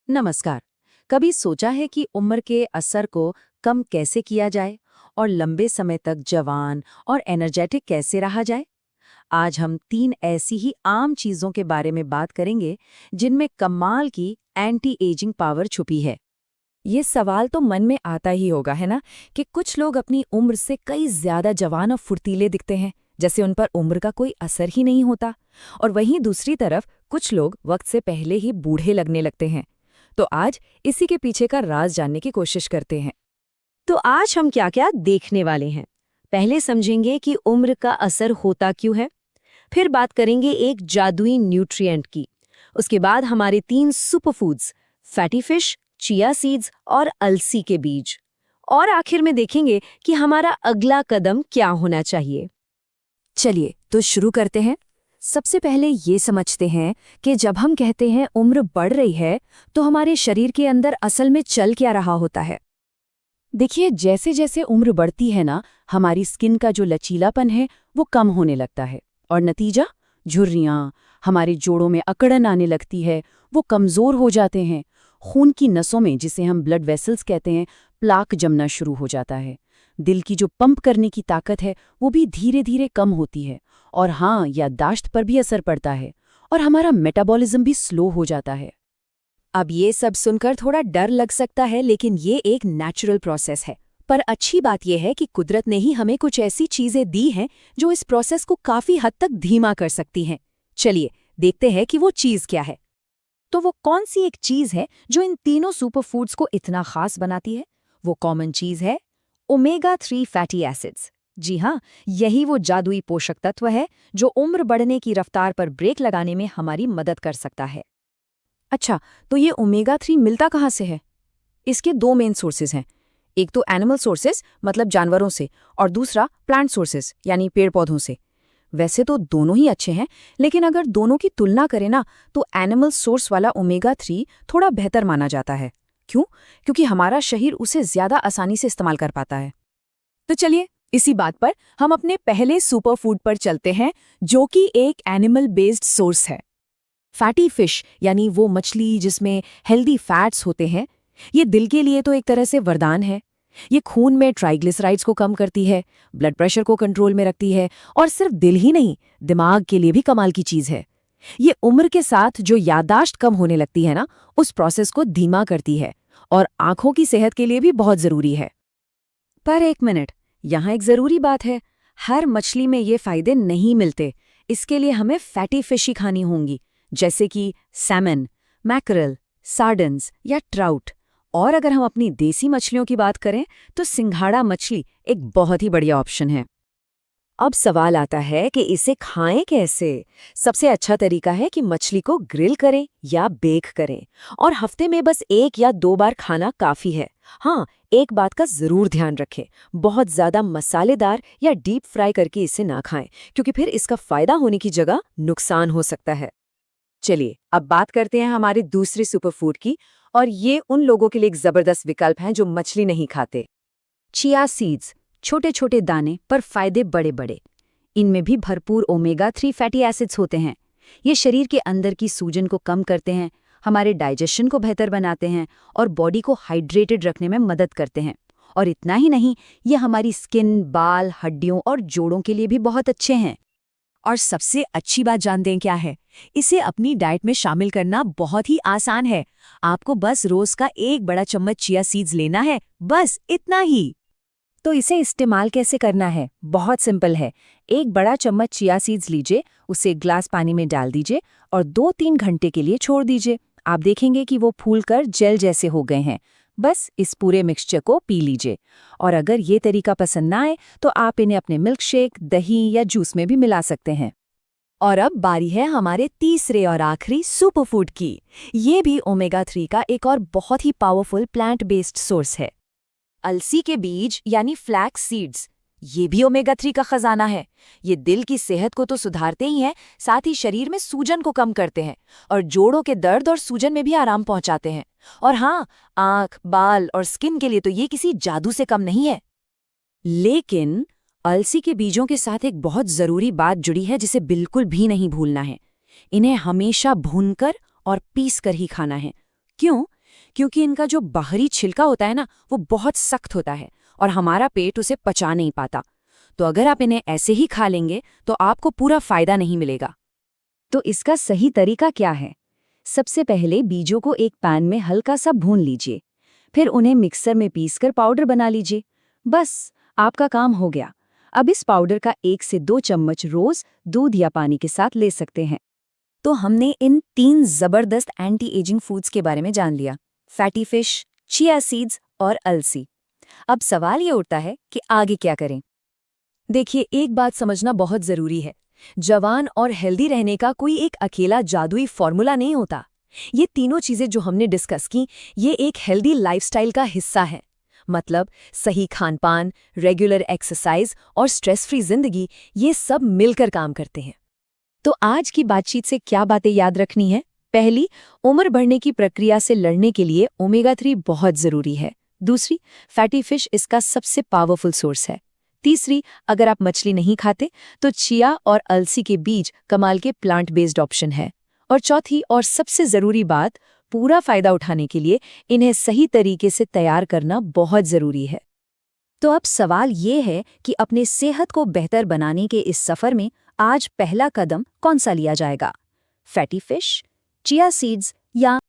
नमस्कार। कभी सोचा है कि उम्र के असर को कम कैसे किया जाए और लंबे समय तक जवान और एनर्जेटिक कैसे रहा जाए? आज हम 3 ऐसी ही आम चीजों के बारे में बात करेंगे जिनमें कमाल की एंटी एजिंग पावर छुपी है। ये सवाल तो मन में आता ही होगा, है ना, कि कुछ लोग अपनी उम्र से कई ज्यादा जवान और फुर्तीले दिखते हैं, जैसे उन पर उम्र का कोई असर ही नहीं होता। और वहीं दूसरी तरफ कुछ लोग वक्त से पहले ही बूढ़े लगने लगते हैं। तो आज इसी के पीछे का राज जानने की कोशिश करते हैं। तो आज हम क्या क्या देखने वाले हैं। पहले समझेंगे कि उम्र का असर होता क्यों है। फिर बात करेंगे एक जादुई न्यूट्रिएंट की। उसके बाद हमारे 3 superfoods, fatty fish, chia seeds और अलसी के बीज। और आखिर में देखेंगे कि हमारा अगला कदम क्या होना चाहिए। चलिए तो शुरू करते हैं। सबसे पहले ये समझते हैं कि जब हम कहते हैं उम्र बढ़ रही है, तो हमारे शरीर के अंदर असल में चल क्या रहा होता है। देखिए, जैसे जैसे उम्र बढ़ती है ना, हमारी स्किन का जो लचीलापन है वो कम होने लगता है और नतीजा झुर्रियाँ, हमारे जोड़ों में अकड़न आने लगती है, वो कमज़ोर हो जाते हैं। खून की नसों में, जिसे हम ब्लड वेसल्स कहते हैं, प्लाक जमना शुरू हो जाता है। दिल की जो पंप करने की ताकत है वो भी धीरे धीरे कम होती है। और हाँ, याददाश्त पर भी असर पड़ता है और हमारा मेटाबॉलिज्म भी स्लो हो जाता है। अब ये सब सुनकर थोड़ा डर लग सकता है, लेकिन ये एक नेचुरल प्रोसेस है। पर अच्छी बात यह है कि कुदरत ने ही हमें कुछ ऐसी चीजें दी हैं जो इस प्रोसेस को काफी हद तक धीमा कर सकती हैं। चलिए देखते हैं कि वो चीज क्या है। तो वो कौन सी एक चीज है जो इन तीनों सुपरफूड्स को इतना खास बनाती है? वो कॉमन चीज है ओमेगा 3 फैटी एसिड्स। जी हाँ, यही वो जादुई पोषक तत्व है जो उम्र बढ़ने की रफ्तार पर ब्रेक लगाने में हमारी मदद कर सकता है। अच्छा, तो ये ओमेगा 3 मिलता कहाँ से है? इसके 2 मेन सोर्सेज हैं। एक तो एनिमल सोर्सेज, मतलब जानवरों से, और दूसरा प्लांट सोर्सेज, यानी पेड़ पौधों से। वैसे तो दोनों ही अच्छे हैं, लेकिन अगर दोनों की तुलना करें ना, तो एनिमल सोर्स वाला ओमेगा 3 थोड़ा बेहतर माना जाता है। क्यों? क्योंकि हमारा शरीर उसे ज्यादा आसानी से इस्तेमाल कर पाता है। तो चलिए, इसी बात पर हम अपने पहले सुपरफूड पर चलते हैं, जो कि एक एनिमल बेस्ड सोर्स है। फैटी फिश, यानी वो मछली जिसमें हेल्दी फैट्स होते हैं। ये दिल के लिए तो एक तरह से वरदान है। ये खून में ट्राइग्लिसराइड्स को कम करती है, ब्लड प्रेशर को कंट्रोल में रखती है, और सिर्फ दिल ही नहीं, दिमाग के लिए भी कमाल की चीज है। ये उम्र के साथ जो याददाश्त कम होने लगती है ना, उस प्रोसेस को धीमा करती है और आंखों की सेहत के लिए भी बहुत जरूरी है। पर एक मिनट, यहाँ एक जरूरी बात है। हर मछली में ये फायदे नहीं मिलते। इसके लिए हमें फैटी फिश ही खानी होंगी, जैसे कि सैमन, मैकरल, सार्डन्स या ट्राउट। और अगर हम अपनी देसी मछलियों की बात करें तो सिंघाड़ा मछली एक बहुत ही बढ़िया ऑप्शन है। अब सवाल आता है कि इसे खाएं कैसे। सबसे अच्छा तरीका है कि मछली को ग्रिल करें या बेक करें, और हफ्ते में बस 1 या 2 बार खाना काफी है। हाँ, एक बात का जरूर ध्यान रखें, बहुत ज्यादा मसालेदार या डीप फ्राई करके इसे ना खाएं, क्योंकि फिर इसका फायदा होने की जगह नुकसान हो सकता है। चलिए अब बात करते हैं हमारे दूसरे सुपरफूड की, और ये उन लोगों के लिए एक जबरदस्त विकल्प हैं जो मछली नहीं खाते। चिया सीड्स, छोटे छोटे दाने पर फायदे बड़े बड़े। इनमें भी भरपूर ओमेगा 3 फैटी एसिड्स होते हैं। ये शरीर के अंदर की सूजन को कम करते हैं, हमारे डाइजेशन को बेहतर बनाते हैं और बॉडी को हाइड्रेटेड रखने में मदद करते हैं। और इतना ही नहीं, ये हमारी स्किन, बाल, हड्डियों और जोड़ों के लिए भी बहुत अच्छे हैं। और सबसे अच्छी बात जानते हैं क्या है? इसे अपनी डाइट में शामिल करना बहुत ही आसान है। आपको बस रोज का 1 बड़ा चम्मच चिया सीड्स लेना है, बस इतना ही। तो इसे इस्तेमाल कैसे करना है? बहुत सिंपल है। 1 बड़ा चम्मच चिया सीड्स लीजिए, उसे ग्लास पानी में डाल दीजिए और 2-3 घंटे के लिए छोड़ दीजिए। आप देखेंगे कि वो फूलकर जेल जैसे हो गए हैं। बस इस पूरे मिक्सचर को पी लीजिए। और अगर ये तरीका पसंद ना आए तो आप इन्हें अपने मिल्क शेक, दही या जूस में भी मिला सकते हैं। और अब बारी है हमारे तीसरे और आखिरी सुपरफूड की। ये भी ओमेगा 3 का एक और बहुत ही पावरफुल प्लांट बेस्ड सोर्स है। अलसी के बीज, यानी फ्लैक्स सीड्स। ये भी ओमेगा 3 का खजाना है। ये दिल की सेहत को तो सुधारते ही हैं, साथ ही शरीर में सूजन को कम करते हैं और जोड़ों के दर्द और सूजन में भी आराम पहुंचाते हैं। और हाँ, आंख, बाल और स्किन के लिए तो ये किसी जादू से कम नहीं है। लेकिन अलसी के बीजों के साथ एक बहुत जरूरी बात जुड़ी है जिसे बिल्कुल भी नहीं भूलना है। इन्हें हमेशा भूनकर और पीस कर ही खाना है। क्यों? क्योंकि इनका जो बाहरी छिलका होता है ना, वो बहुत सख्त होता है और हमारा पेट उसे पचा नहीं पाता। तो अगर आप इन्हें ऐसे ही खा लेंगे तो आपको पूरा फायदा नहीं मिलेगा। तो इसका सही तरीका क्या है? सबसे पहले बीजों को एक पैन में हल्का सा भून लीजिए, फिर उन्हें मिक्सर में पीसकर पाउडर बना लीजिए। बस, आपका काम हो गया। अब इस पाउडर का 1 से 2 चम्मच रोज दूध या पानी के साथ ले सकते हैं। तो हमने इन 3 जबरदस्त एंटी एजिंग फूड्स के बारे में जान लिया, फैटी फिश, चिया सीड्स और अलसी। अब सवाल ये उठता है कि आगे क्या करें? देखिए, एक बात समझना बहुत जरूरी है। जवान और हेल्दी रहने का कोई एक अकेला जादुई फॉर्मूला नहीं होता। ये तीनों चीजें जो हमने डिस्कस की, ये एक हेल्दी लाइफस्टाइल का हिस्सा है। मतलब सही खानपान, रेगुलर एक्सरसाइज और स्ट्रेस फ्री जिंदगी, ये सब मिलकर काम करते हैं। तो आज की बातचीत से क्या बातें याद रखनी है? पहली, उम्र बढ़ने की प्रक्रिया से लड़ने के लिए ओमेगा 3 बहुत जरूरी है। दूसरी, फैटी फिश इसका सबसे पावरफुल सोर्स है। तीसरी, अगर आप मछली नहीं खाते तो चिया और अलसी के बीज कमाल के प्लांट बेस्ड ऑप्शन है। और चौथी और सबसे जरूरी बात, पूरा फायदा उठाने के लिए इन्हें सही तरीके से तैयार करना बहुत जरूरी है। तो अब सवाल ये है कि अपने सेहत को बेहतर बनाने के इस सफर में आज पहला कदम कौन सा लिया जाएगा? फैटी फिश, चिया सीड्स या